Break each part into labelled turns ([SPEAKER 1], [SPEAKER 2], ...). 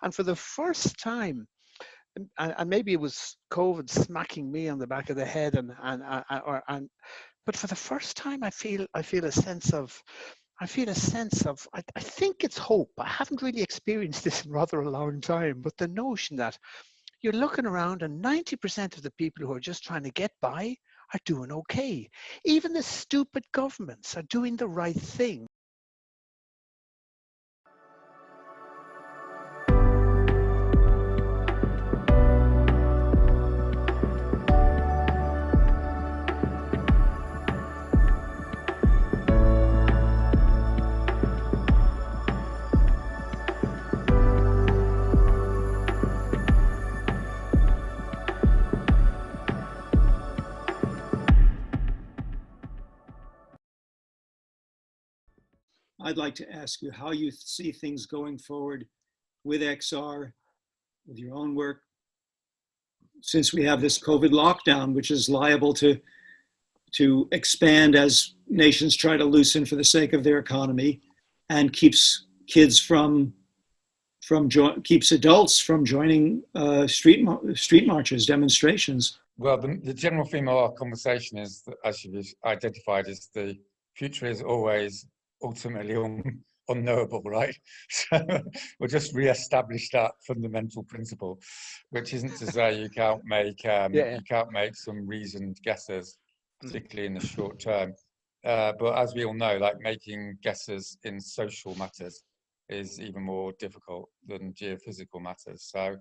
[SPEAKER 1] And for the first time, and maybe it was COVID smacking me on the back of the head, but for the first time, I feel a sense of, I think it's hope. I haven't really experienced this in rather a long time, but the notion that you're looking around and 90% of the people who are just trying to get by are doing okay. Even the stupid governments are doing the right thing.
[SPEAKER 2] I'd like to ask you how you see things going forward with XR, with your own work, since we have this COVID lockdown, which is liable to expand as nations try to loosen for the sake of their economy, and keeps kids keeps adults from joining street marches, demonstrations.
[SPEAKER 3] Well, the general theme of our conversation is, that, as you've identified, is the future is always ultimately unknowable, right? So we'll just re-establish that fundamental principle, which isn't to say you can't make some reasoned guesses, particularly in the short term. But as we all know, like making guesses in social matters is even more difficult than geophysical matters. So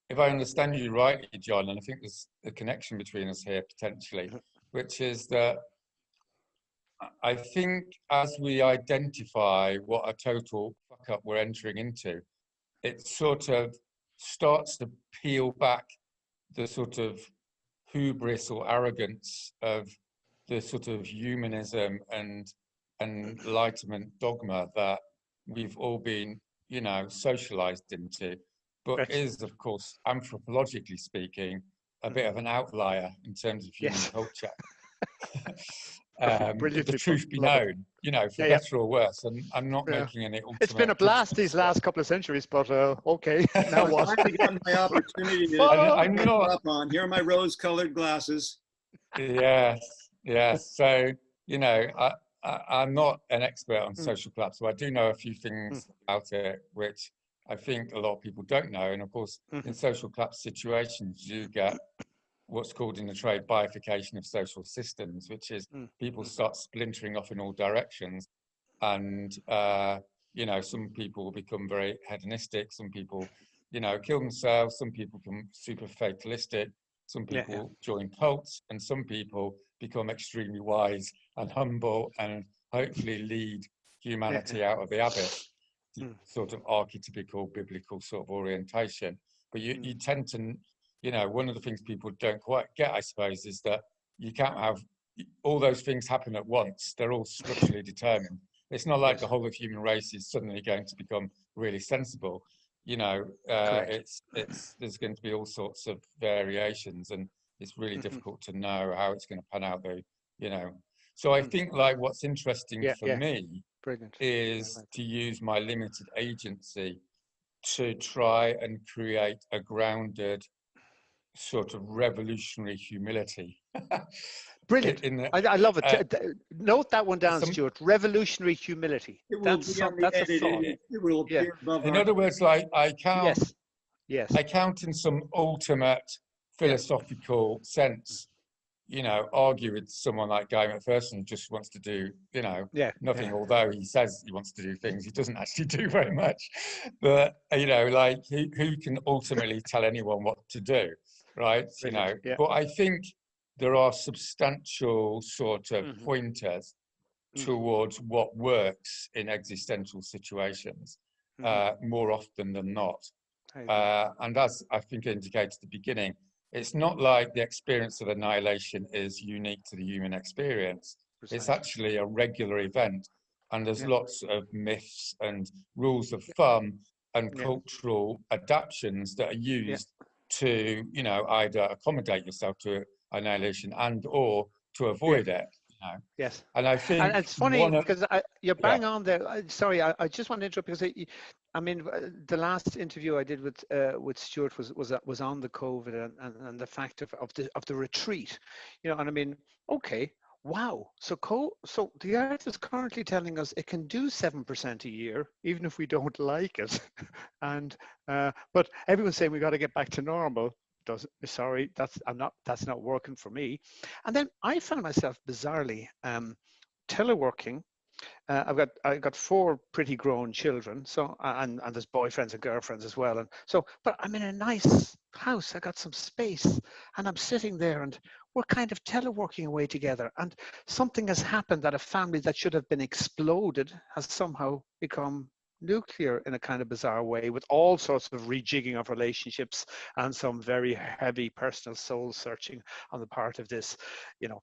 [SPEAKER 3] if I understand you rightly, John, and I think there's a connection between us here potentially, which is that I think as we identify what a total fuck up we're entering into, it sort of starts to peel back the sort of hubris or arrogance of the sort of humanism and enlightenment dogma that we've all been, socialized into, but is, of course, anthropologically speaking, a bit of an outlier in terms of human culture. If the truth be known, for better or worse, and I'm not making any ultimate...
[SPEAKER 1] It's been a blast these last couple of centuries, but okay, now what?
[SPEAKER 2] I finally got my opportunity to up on. Here are my rose-colored glasses.
[SPEAKER 3] Yes. So, I'm not an expert on social collapse, so I do know a few things about it, which I think a lot of people don't know. And of course, in social collapse situations, you get what's called in the trade bifurcation of social systems, which is people start splintering off in all directions. And, some people become very hedonistic. Some people, kill themselves. Some people become super fatalistic. Some people join cults, and some people become extremely wise and humble and hopefully lead humanity out of the abyss, sort of archetypical biblical sort of orientation. But you tend to, one of the things people don't quite get, I suppose, is that you can't have all those things happen at once. They're all structurally determined. It's not like the whole of human race is suddenly going to become really sensible. There's going to be all sorts of variations, and it's really difficult to know how it's going to pan out though, So I think like what's interesting for me is to use my limited agency to try and create a grounded sort of revolutionary humility.
[SPEAKER 1] Brilliant. I love it. Note that one down, Stuart. Revolutionary humility. That's a thought.
[SPEAKER 2] It will appear above.
[SPEAKER 3] In other words, like I count in some ultimate philosophical sense, argue with someone like Guy McPherson, who just wants to do, nothing, although he says he wants to do things, he doesn't actually do very much. But, like who can ultimately tell anyone what to do, right? But I think there are substantial sort of pointers towards what works in existential situations more often than not. And as I think I indicated at the beginning, it's not like the experience of annihilation is unique to the human experience. It's actually a regular event. And there's lots of myths and rules of thumb and cultural adaptations that are used to, either accommodate yourself to annihilation and or to avoid it.
[SPEAKER 1] Yes.
[SPEAKER 3] And I think
[SPEAKER 1] it's funny because you're bang on there. Sorry, I just want to interrupt because I mean, the last interview I did with Stuart was on the COVID and the fact of the retreat, you know. And I mean, okay, wow. So the earth is currently telling us it can do 7% a year, even if we don't like it. And but everyone's saying we got to get back to normal. Sorry, that's not working for me. And then I found myself bizarrely teleworking. I've got four pretty grown children, so and there's boyfriends and girlfriends as well, and so but I'm in a nice house. I got some space, and I'm sitting there, and we're kind of teleworking away together. And something has happened that a family that should have been exploded has somehow become nuclear in a kind of bizarre way, with all sorts of rejigging of relationships and some very heavy personal soul searching on the part of this, you know,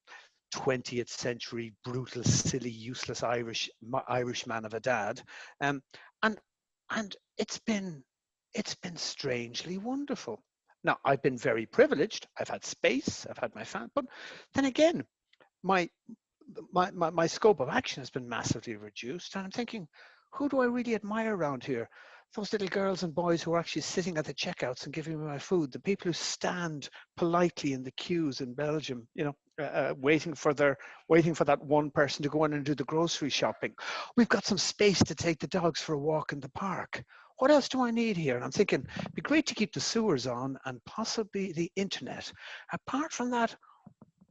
[SPEAKER 1] 20th century brutal, silly, useless Irish man of a dad, and it's been strangely wonderful. Now I've been very privileged. I've had space. I've had my family, but then again, my scope of action has been massively reduced, and I'm thinking, who do I really admire around here? Those little girls and boys who are actually sitting at the checkouts and giving me my food, the people who stand politely in the queues in Belgium, you know, waiting for that one person to go in and do the grocery shopping. We've got some space to take the dogs for a walk in the park. What else do I need here? And I'm thinking, it'd be great to keep the sewers on and possibly the internet. Apart from that,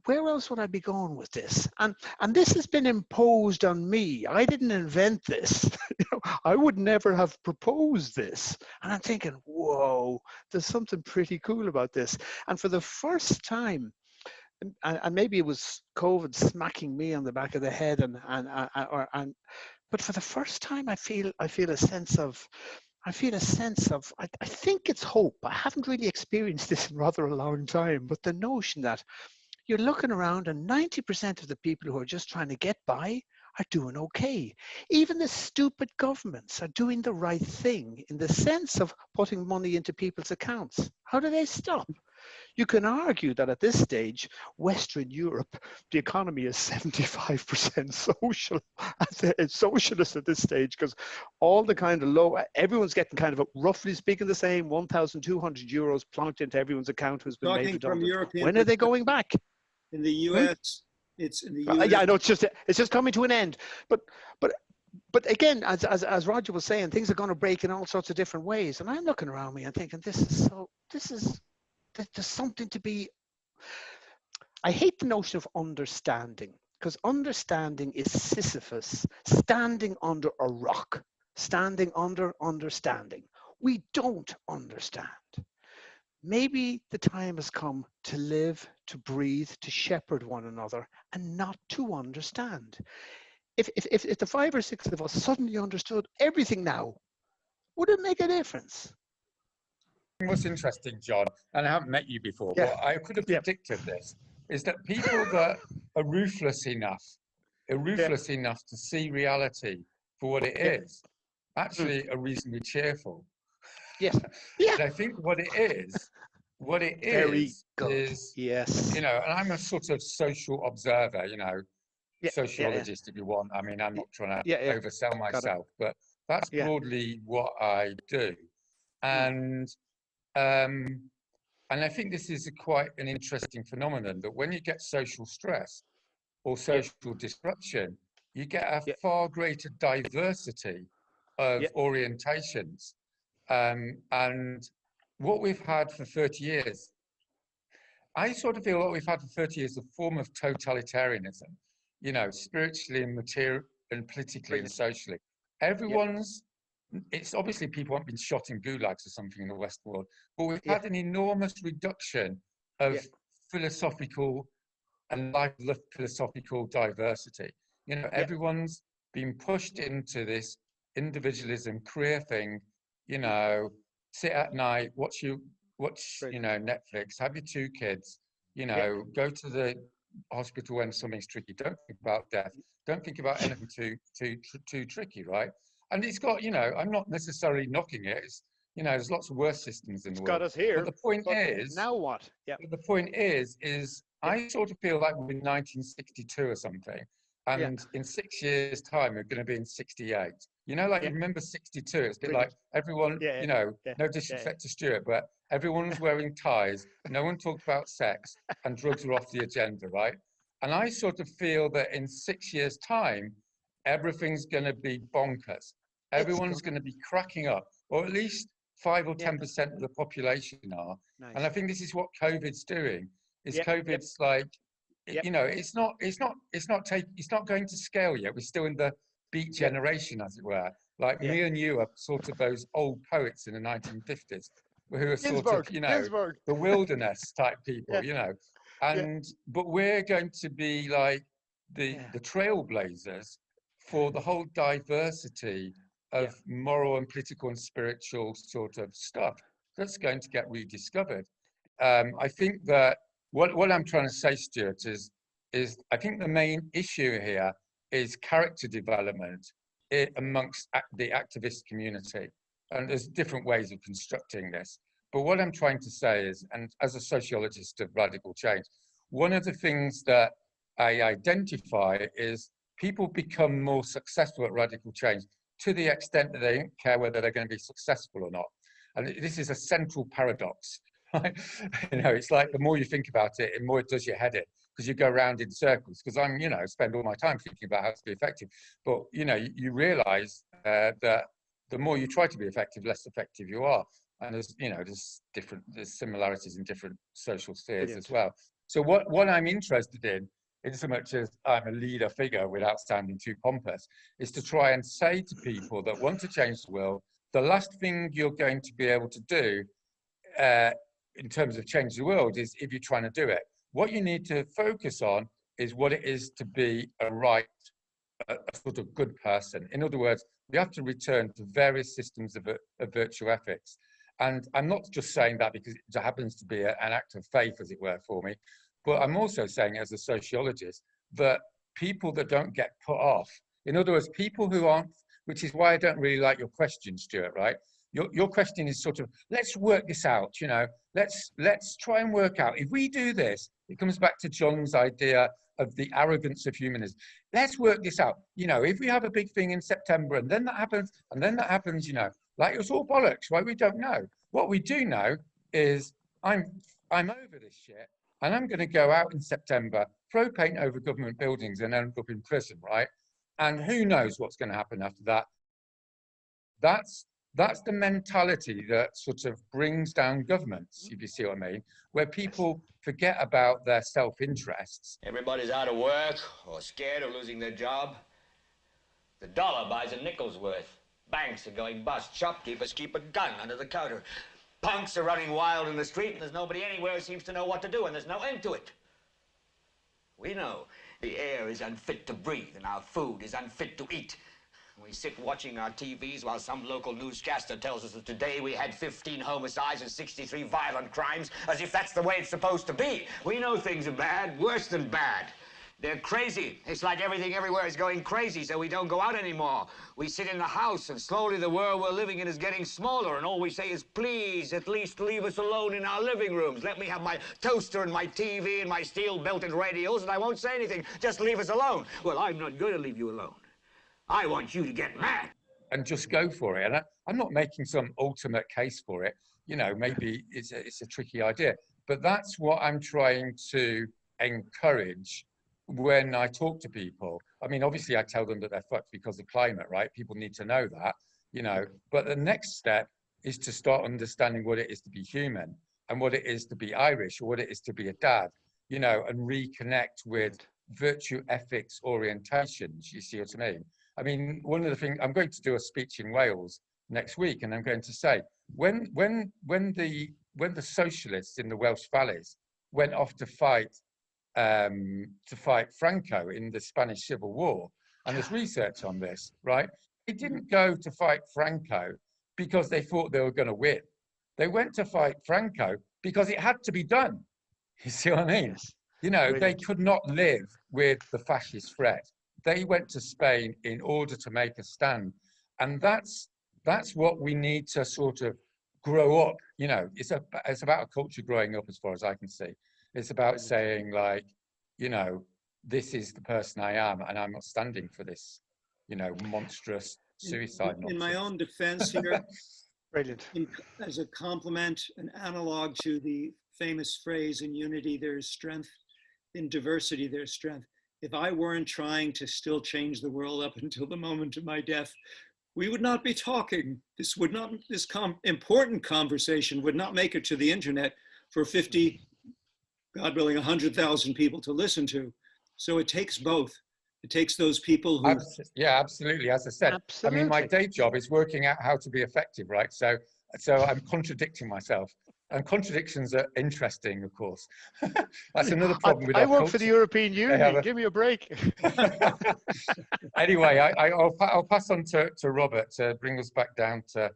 [SPEAKER 1] where else would I be going with this? And this has been imposed on me. I didn't invent this. You know, I would never have proposed this. And I'm thinking, whoa, there's something pretty cool about this. And for the first time, and maybe it was COVID smacking me on the back of the head, but for the first time, I feel a sense of. I think it's hope. I haven't really experienced this in rather a long time, but the notion that you're looking around and 90% of the people who are just trying to get by are doing okay. Even the stupid governments are doing the right thing in the sense of putting money into people's accounts. How do they stop? You can argue that at this stage, Western Europe, the economy is 75% social. It's socialist at this stage, because all the kind of everyone's getting kind of, roughly speaking, the same 1,200 euros plonked into everyone's account who's been made redundant. When are they going back?
[SPEAKER 2] In the US, it's in the US.
[SPEAKER 1] Yeah, no, it's just coming to an end. But again, as Roger was saying, things are going to break in all sorts of different ways. And I'm looking around me and thinking, there's something to be. I hate the notion of understanding, because understanding is Sisyphus standing under a rock, standing under understanding. We don't understand. Maybe the time has come to live, to breathe, to shepherd one another, and not to understand. If the 5 or 6 of us suddenly understood everything now, would it make a difference?
[SPEAKER 3] What's interesting, John, and I haven't met you before,
[SPEAKER 1] Yeah.
[SPEAKER 3] but I could have predicted this, is that people that are ruthless enough to see reality for what it is, actually are reasonably cheerful.
[SPEAKER 1] Yes. Yeah.
[SPEAKER 3] And I think what it is
[SPEAKER 1] Very good.
[SPEAKER 3] is,
[SPEAKER 1] yes.
[SPEAKER 3] you know, and I'm a sort of social observer, you know, sociologist if you want. I mean, I'm not trying to oversell myself, but that's broadly what I do. And I think this is quite an interesting phenomenon, that when you get social stress or social disruption, you get a far greater diversity of orientations. And what we've had for 30 years, I sort of feel what we've had for 30 years is a form of totalitarianism, you know, spiritually and materially and politically and socially. Everyone's, it's obviously people haven't been shot in gulags or something in the Western world, but we've had an enormous reduction of philosophical and life philosophical diversity. You know, everyone's been pushed into this individualism career thing, you know, sit at night, watch you know, Netflix, have your 2 kids, you know, go to the hospital when something's tricky. Don't think about death. Don't think about anything too tricky, right? And it's got, you know, I'm not necessarily knocking it. It's, you know, there's lots of worse systems in the world.
[SPEAKER 1] Got us here.
[SPEAKER 3] But the point is,
[SPEAKER 1] now what? Yeah.
[SPEAKER 3] The point is I sort of feel like we're in 1962 or something, and in 6 years' time we're going to be in 68. You know, like
[SPEAKER 1] Yeah.
[SPEAKER 3] you remember 62, it's a bit
[SPEAKER 1] Brilliant.
[SPEAKER 3] like everyone,
[SPEAKER 1] Yeah,
[SPEAKER 3] you know,
[SPEAKER 1] yeah,
[SPEAKER 3] no
[SPEAKER 1] yeah,
[SPEAKER 3] disrespect to Stuart, but everyone was wearing ties. No one talked about sex and drugs were off the agenda, right? And I sort of feel that in 6 years' time, everything's going to be bonkers.
[SPEAKER 1] it's
[SPEAKER 3] Everyone's
[SPEAKER 1] gonna.
[SPEAKER 3] going to be cracking up, or at least 5 or
[SPEAKER 1] Yeah,
[SPEAKER 3] 10% of the population are. And I
[SPEAKER 1] nice.
[SPEAKER 3] think this is what COVID's doing. Is
[SPEAKER 1] Yep, yep,
[SPEAKER 3] COVID's like,
[SPEAKER 1] yep.
[SPEAKER 3] you know, it's not going to scale yet. We're still in the beat
[SPEAKER 1] Yep.
[SPEAKER 3] generation, as it were. Like
[SPEAKER 1] Yeah.
[SPEAKER 3] me and you are sort of those old poets in the 1950s who are sort of,
[SPEAKER 1] Ginsburg,
[SPEAKER 3] you know,
[SPEAKER 1] Ginsburg.
[SPEAKER 3] the wilderness type
[SPEAKER 1] Yeah,
[SPEAKER 3] people, you know.
[SPEAKER 1] yeah,
[SPEAKER 3] And but we're going to be like
[SPEAKER 1] yeah,
[SPEAKER 3] the trailblazers for the whole diversity
[SPEAKER 1] yeah,
[SPEAKER 3] of moral and political and spiritual sort of stuff that's going to get rediscovered. I think that what I'm trying to say, Stuart, is I think the main issue here is character development amongst the activist community. And there's different ways of constructing this. But what I'm trying to say is, and as a sociologist of radical change, one of the things that I identify is people become more successful at radical change to the extent that they don't care whether they're going to be successful or not. And this is a central paradox. Right? You know, it's like the more you think about it, the more it does your head in, because you go around in circles. Because I'm, you know, spend all my time thinking about how to be effective. But, you know, you realize that the more you try to be effective, less effective you are. And there's, you know, there's similarities in different social spheres
[SPEAKER 1] brilliant.
[SPEAKER 3] as well. So what I'm interested in so much as I'm a leader figure without sounding too pompous, is to try and say to people that want to change the world, the last thing you're going to be able to do in terms of change the world is if you're trying to do it. What you need to focus on is what it is to be a sort of good person. In other words, we have to return to various systems of virtue ethics. And I'm not just saying that because it happens to be an act of faith, as it were, for me, but I'm also saying as a sociologist that people that don't get put off, in other words, people who aren't, which is why I don't really like your question, Stuart, right? Your question is sort of, let's work this out, you know, let's try and work out. If we do this, it comes back to John's idea of the arrogance of humanism. Let's work this out. You know, if we have a big thing in September and then that happens, you know, like it's all bollocks, right? We don't know. What we do know is I'm over this shit and I'm going to go out in September, throw paint over government buildings and end up in prison, right? And who knows what's going to happen after that. That's the mentality that sort of brings down governments, if you see what I mean, where people forget about their self-interests.
[SPEAKER 4] Everybody's out of work or scared of losing their job. The dollar buys a nickel's worth. Banks are going bust. Shopkeepers keep a gun under the counter. Punks are running wild in the street, and there's nobody anywhere who seems to know what to do, and there's no end to it. We know the air is unfit to breathe, and our food is unfit to eat. We sit watching our TVs while some local newscaster tells us that today we had 15 homicides and 63 violent crimes, as if that's the way it's supposed to be. We know things are bad, worse than bad. They're crazy. It's like everything everywhere is going crazy, so we don't go out anymore. We sit in the house, and slowly the world we're living in is getting smaller, and all we say is, please, at least leave us alone in our living rooms. Let me have my toaster and my TV and my steel-belted radios, and I won't say anything. Just leave us alone. Well, I'm not going to leave you alone. I want you to get mad.
[SPEAKER 3] And just go for it. And I'm not making some ultimate case for it. You know, maybe it's a tricky idea. But that's what I'm trying to encourage when I talk to people. I mean, obviously, I tell them that they're fucked because of climate, right? People need to know that, you know. But the next step is to start understanding what it is to be human and what it is to be Irish or what it is to be a dad, you know, and reconnect with virtue ethics orientations. You see what I mean? I mean, one of the things, I'm going to do a speech in Wales next week, and I'm going to say, when the socialists in the Welsh valleys went off to fight Franco in the Spanish Civil War, and there's research on this, right? They didn't go to fight Franco because they thought they were going to win. They went to fight Franco because it had to be done. You see what I mean?
[SPEAKER 1] Yes.
[SPEAKER 3] You know,
[SPEAKER 1] Brilliant.
[SPEAKER 3] they could not live with the fascist threat. They went to Spain in order to make a stand. And that's what we need to sort of grow up. You know, it's about a culture growing up as far as I can see. It's about saying like, you know, this is the person I am and I'm not standing for this, you know, monstrous suicide
[SPEAKER 2] In my
[SPEAKER 3] nonsense.
[SPEAKER 2] own defense here,
[SPEAKER 1] Brilliant.
[SPEAKER 2] as a complement, an analog to the famous phrase, in unity there's strength, in diversity there's strength. If I weren't trying to still change the world up until the moment of my death, we would not be talking. This important conversation would not make it to the internet for 50, God willing, 100,000 people to listen to. So it takes both. It takes those people who...
[SPEAKER 3] Yeah, absolutely. As I said,
[SPEAKER 1] Absolutely.
[SPEAKER 3] I mean, my day job is working out how to be effective, right? So I'm contradicting myself. And contradictions are interesting, of course. That's another problem with
[SPEAKER 1] I
[SPEAKER 3] our
[SPEAKER 1] work
[SPEAKER 3] culture.
[SPEAKER 1] for the European Union. Give me a break.
[SPEAKER 3] Anyway, I'll pass on to Robert to bring us back down to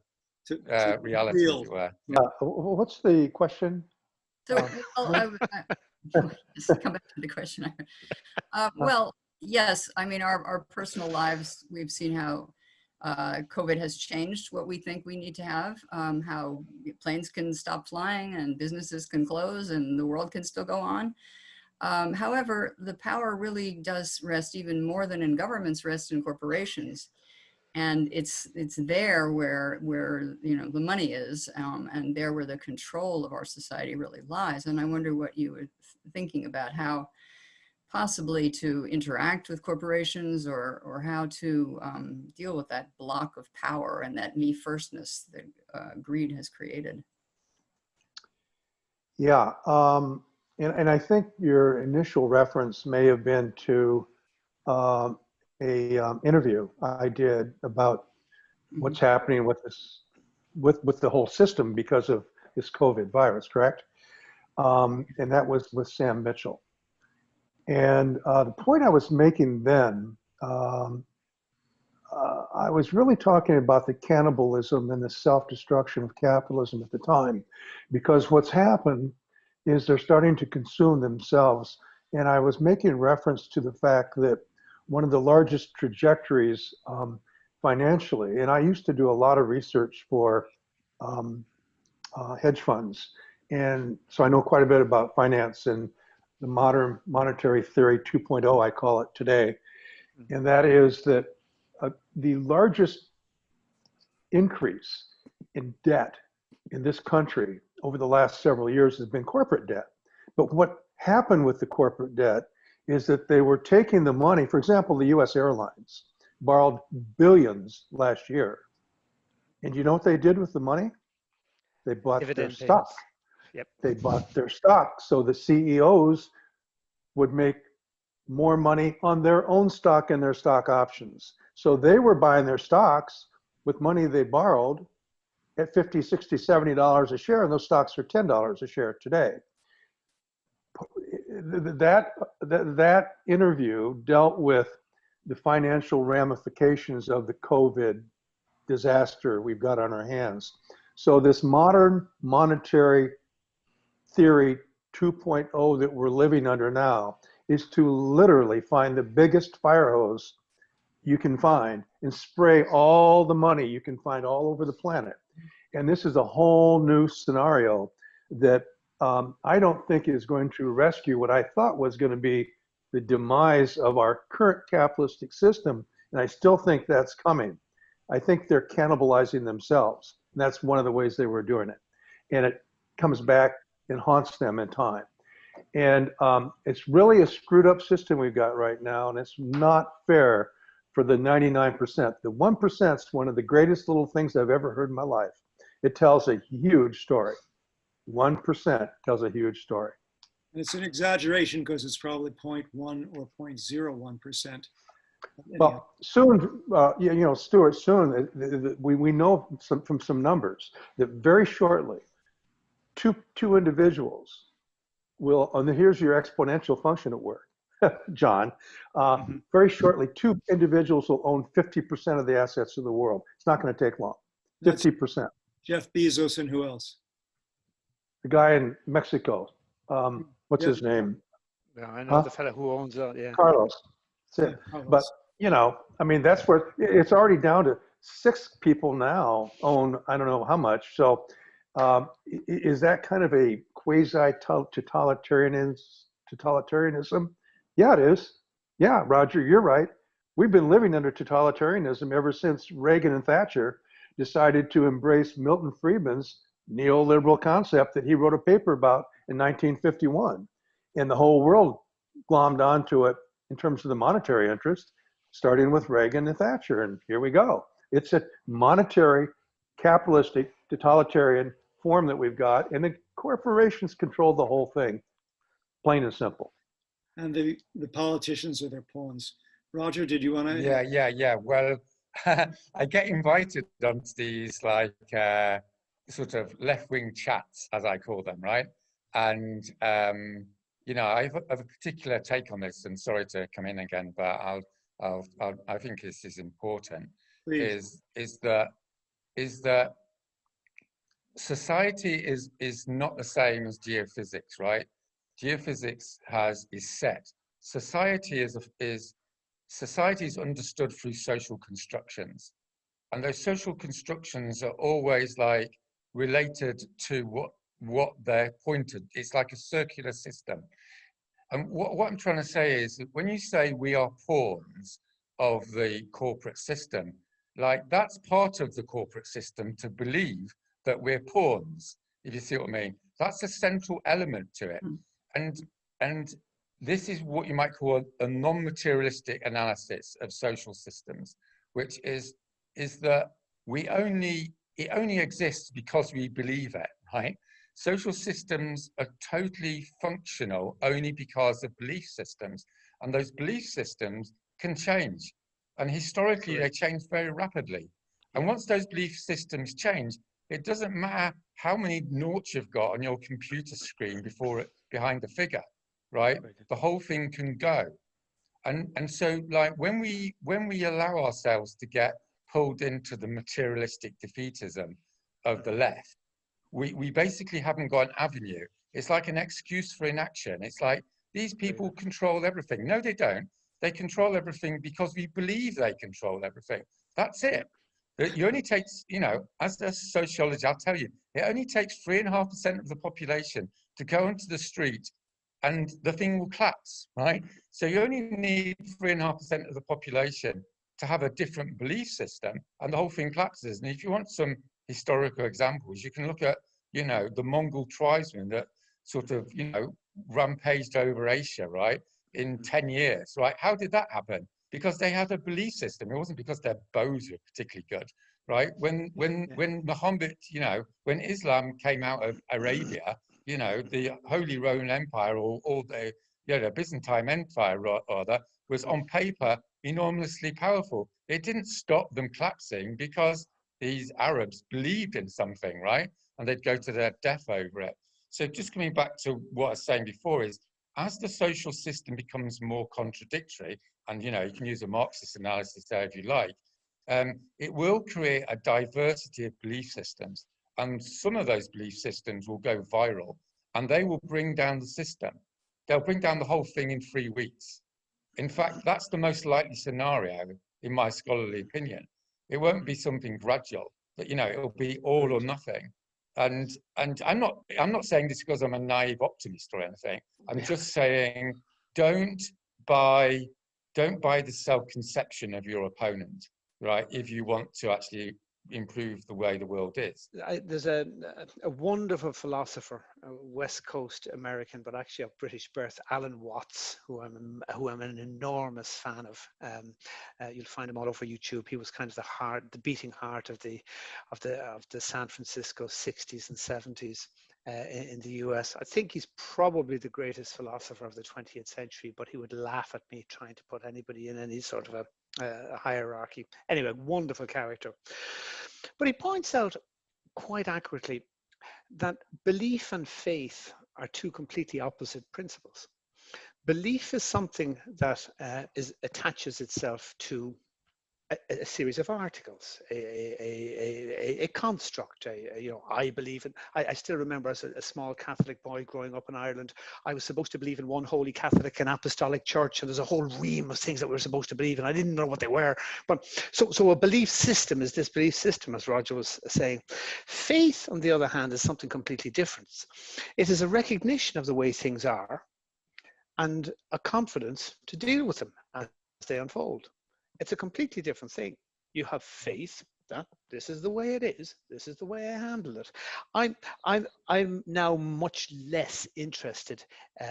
[SPEAKER 3] reality, as it were.
[SPEAKER 5] What's the question?
[SPEAKER 6] So, well, just come back to the question. Well, yes, I mean, our personal lives, we've seen how COVID has changed what we think we need to have, how planes can stop flying and businesses can close and the world can still go on. However, the power really does rest, even more than in governments, rest in corporations. And it's there where the money is, and there where the control of our society really lies. And I wonder what you were thinking about, how possibly to interact with corporations, or how to deal with that block of power and that me firstness that greed has created.
[SPEAKER 5] Yeah, and I think your initial reference may have been to a interview I did about what's happening with this, with the whole system because of this COVID virus, correct? And that was with Sam Mitchell. And the point I was making then, I was really talking about the cannibalism and the self-destruction of capitalism at the time, because what's happened is they're starting to consume themselves. And I was making reference to the fact that one of the largest trajectories financially, and I used to do a lot of research for hedge funds. And so I know quite a bit about finance and the modern monetary theory 2.0, I call it today. And that is that the largest increase in debt in this country over the last several years has been corporate debt. But what happened with the corporate debt is that they were taking the money, for example, the US airlines borrowed billions last year. And you know what they did with the money? They bought their stock.
[SPEAKER 1] Yep.
[SPEAKER 5] They bought their stock. So the CEOs would make more money on their own stock and their stock options. So they were buying their stocks with money they borrowed at $50, $60, $70 a share, and those stocks are $10 a share today. That interview dealt with the financial ramifications of the COVID disaster we've got on our hands. So this modern monetary theory 2.0 that we're living under now is to literally find the biggest fire hose you can find and spray all the money you can find all over the planet. And this is a whole new scenario that I don't think is going to rescue what I thought was going to be the demise of our current capitalistic system. And I still think that's coming. I think they're cannibalizing themselves. And that's one of the ways they were doing it. And it comes back and haunts them in time. And it's really a screwed up system we've got right now. And it's not fair for the 99%. The 1% is one of the greatest little things I've ever heard in my life. It tells a huge story. 1% tells a huge story.
[SPEAKER 2] And it's an exaggeration because it's probably 0.1 or 0.01%.
[SPEAKER 5] Well, soon, you know, Stuart, soon we know from some numbers that very shortly, two individuals will, and here's your exponential function at work, John. Very shortly, two individuals will own 50% of the assets of the world. It's not going to take long. 50%.
[SPEAKER 2] Jeff Bezos and who else?
[SPEAKER 5] The guy in Mexico. What's his name?
[SPEAKER 1] Yeah, I know the fella who owns that. Yeah.
[SPEAKER 5] Carlos. That's it.
[SPEAKER 2] Carlos.
[SPEAKER 5] But you know, I mean, that's where it's already down to 6 people now own I don't know how much. So is that kind of a quasi-totalitarianism? Yeah, it is. Yeah, Roger, you're right. We've been living under totalitarianism ever since Reagan and Thatcher decided to embrace Milton Friedman's neoliberal concept that he wrote a paper about in 1951. And the whole world glommed onto it in terms of the monetary interest, starting with Reagan and Thatcher. And here we go. It's a monetary, capitalistic, totalitarian form that we've got. And the corporations control the whole thing, plain and simple.
[SPEAKER 2] And the politicians are their pawns. Roger, did you want to?
[SPEAKER 3] Yeah. Well, I get invited onto these like sort of left-wing chats, as I call them, right? And you know, I have a particular take on this. And sorry to come in again, but I think this is important.
[SPEAKER 2] Please.
[SPEAKER 3] Is that society is not the same as geophysics, right? Geophysics is set. Society is understood through social constructions, and those social constructions are always like related to what they're pointed. It's like a circular system. And what I'm trying to say is that when you say we are pawns of the corporate system, like that's part of the corporate system to believe that we're pawns, if you see what I mean. That's a central element to it. And this is what you might call a non-materialistic analysis of social systems, which is that it only exists because we believe it, right? Social systems are totally functional only because of belief systems, and those belief systems can change. And historically, they change very rapidly. And once those belief systems change, it doesn't matter how many noughts you've got on your computer screen behind the figure, right? The whole thing can go. And so like when we allow ourselves to get pulled into the materialistic defeatism of the left, we basically haven't got an avenue. It's like an excuse for inaction. It's like these people control everything. No, they don't. They control everything because we believe they control everything. That's it. It only takes, you know, as a sociologist, I'll tell you, it only takes 3.5% of the population to go onto the street and the thing will collapse, right? So you only need 3.5% of the population to have a different belief system and the whole thing collapses. And if you want some historical examples, you can look at, you know, the Mongol tribesmen that sort of, you know, rampaged over Asia, right, in 10 years, right? How did that happen? Because they had a belief system. It wasn't because their bows were particularly good, right? When Muhammad, you know, when Islam came out of Arabia, you know, the Holy Roman Empire or the, you know, Byzantine Empire rather was on paper enormously powerful. It didn't stop them collapsing because these Arabs believed in something, right? And they'd go to their death over it. So just coming back to what I was saying before is, as the social system becomes more contradictory, and you know, you can use a Marxist analysis there if you like, it will create a diversity of belief systems. And some of those belief systems will go viral and they will bring down the system. They'll bring down the whole thing in 3 weeks. In fact, that's the most likely scenario, in my scholarly opinion. It won't be something gradual, but you know, it'll be all or nothing. And I'm not saying this because I'm a naive optimist or anything. I'm just saying, don't buy the self-conception of your opponent, right? If you want to actually improve the way the world is.
[SPEAKER 1] There's a wonderful philosopher, a West Coast American, but actually of British birth, Alan Watts, who I'm an enormous fan of. You'll find him all over YouTube. He was kind of the beating heart of the San Francisco 60s and 70s. In the US. I think he's probably the greatest philosopher of the 20th century, but he would laugh at me trying to put anybody in any sort of a hierarchy. Anyway, wonderful character. But he points out quite accurately that belief and faith are two completely opposite principles. Belief is something that attaches itself to a series of articles, a construct. You know, I believe in. I still remember as a small Catholic boy growing up in Ireland, I was supposed to believe in one holy Catholic and Apostolic Church, and there's a whole ream of things that we were supposed to believe in. I didn't know what they were, but so a belief system is this belief system, as Roger was saying. Faith, on the other hand, is something completely different. It is a recognition of the way things are, and a confidence to deal with them as they unfold. It's a completely different thing. You have faith that this is the way it is. This is the way I handle it. I'm now much less interested,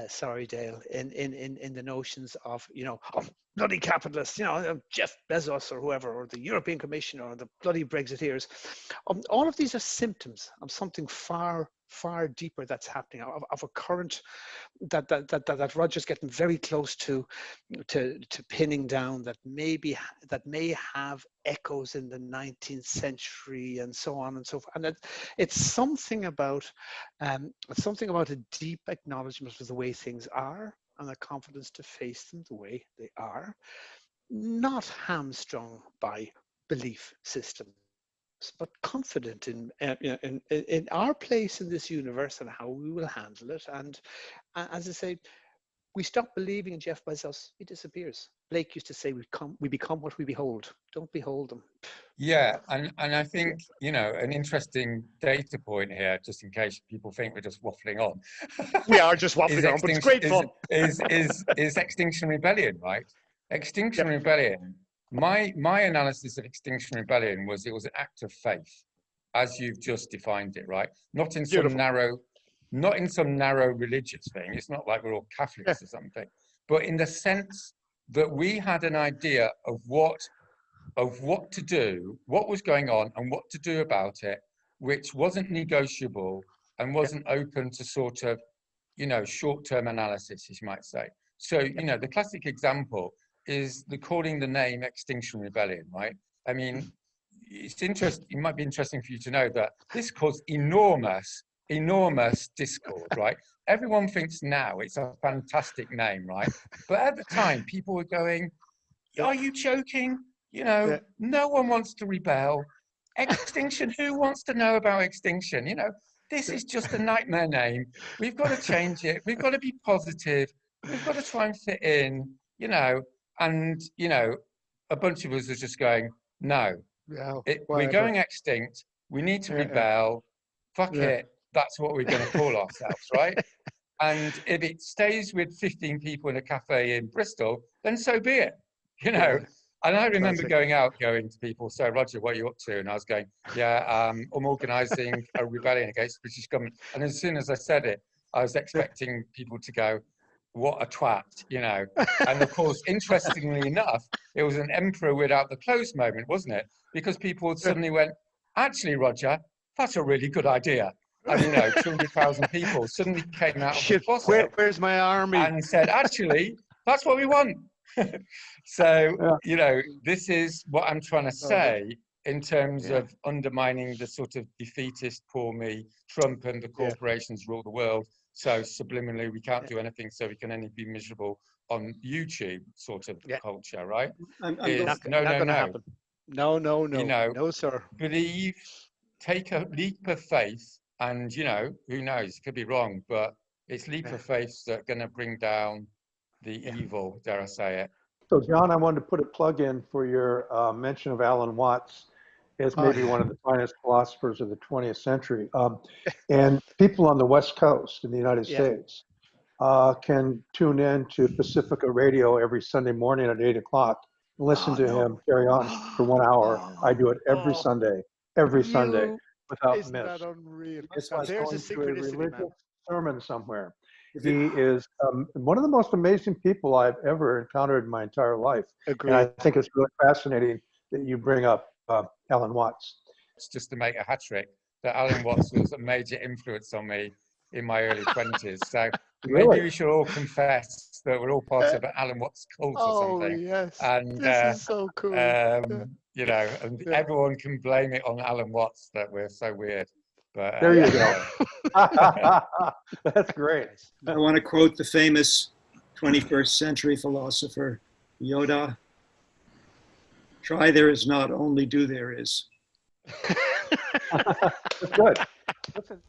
[SPEAKER 1] sorry, Dale, in the notions of, oh, bloody capitalists, Jeff Bezos or whoever, or the European Commission or the bloody Brexiteers. All of these are symptoms of something far, far deeper that's happening, of a current that Roger's getting very close to pinning down, that may have echoes in the 19th century and so on and so forth. And it's something about a deep acknowledgement of the way things are, and a confidence to face them the way they are, not hamstrung by belief systems, but confident in our place in this universe and how we will handle it. And as I say, we stop believing in Jeff Bezos, he disappears. Blake used to say, we become what we behold. Don't behold them.
[SPEAKER 3] Yeah, and I think, an interesting data point here, just in case people think we're just waffling on.
[SPEAKER 1] We are just waffling on, but it's great fun.
[SPEAKER 3] Is Extinction Rebellion, right? Extinction Rebellion. My analysis of Extinction Rebellion was it was an act of faith, as you've just defined it, right? Not in some narrow religious thing. It's not like we're all Catholics or something, but in the sense that we had an idea of what to do, what was going on, and what to do about it, which wasn't negotiable and wasn't open to sort of, short-term analysis, as you might say. So, the classic example is calling the name Extinction Rebellion, right? I mean, it's interesting. It might be interesting for you to know that this caused enormous discord, right? Everyone thinks now it's a fantastic name, right? But at the time, people were going, "Are you joking? No one wants to rebel. Extinction, who wants to know about extinction? This is just a nightmare name. We've got to change it. We've got to be positive. We've got to try and fit in, and, a bunch of us are just going, no, we're going extinct. We need to rebel. Fuck it. That's what we're going to call ourselves, right? And if it stays with 15 people in a cafe in Bristol, then so be it, And I remember going to people, so Roger, what are you up to? And I was going, I'm organising a rebellion against the British government. And as soon as I said it, I was expecting people to go, what a twat, And of course, interestingly enough, it was an emperor without the clothes moment, wasn't it? Because people suddenly went, actually, Roger, that's a really good idea. And 200,000 people suddenly came out of the closet.
[SPEAKER 1] Where's my army?
[SPEAKER 3] And said, actually, that's what we want. So, this is what I'm trying to say in terms of undermining the sort of defeatist, poor me, Trump and the corporations rule the world. So subliminally, we can't do anything, so we can only be miserable on YouTube sort of culture, right?
[SPEAKER 1] Not going to happen. No, no, sir.
[SPEAKER 3] Believe, take a leap of faith, and who knows? It could be wrong, but it's leap of faith that's going to bring down the evil, dare I say it.
[SPEAKER 5] So, John, I wanted to put a plug in for your mention of Alan Watts as maybe one of the finest philosophers of the 20th century. And people on the West Coast in the United States can tune in to Pacifica Radio every Sunday morning at 8 o'clock and listen to him carry on for 1 hour. I do it every Sunday without miss.
[SPEAKER 1] That unreal?
[SPEAKER 5] It's like
[SPEAKER 1] There's
[SPEAKER 5] going
[SPEAKER 1] a
[SPEAKER 5] to a
[SPEAKER 1] synchronicity,
[SPEAKER 5] religious
[SPEAKER 1] man.
[SPEAKER 5] sermon somewhere. He is one of the most amazing people I've ever encountered in my entire life.
[SPEAKER 1] Agreed.
[SPEAKER 5] And I think it's really fascinating that you bring up Alan Watts.
[SPEAKER 3] It's just to make a hat trick that Alan Watts was a major influence on me in my early 20s. So maybe we should all confess that we're all part of an Alan Watts cult or something.
[SPEAKER 1] Oh, yes.
[SPEAKER 3] And,
[SPEAKER 1] this is so cool.
[SPEAKER 3] and everyone can blame it on Alan Watts that we're so weird. But,
[SPEAKER 5] there you go. That's great.
[SPEAKER 2] I want to quote the famous 21st century philosopher Yoda. Try there is not, only do there is.
[SPEAKER 5] That's good. Listen.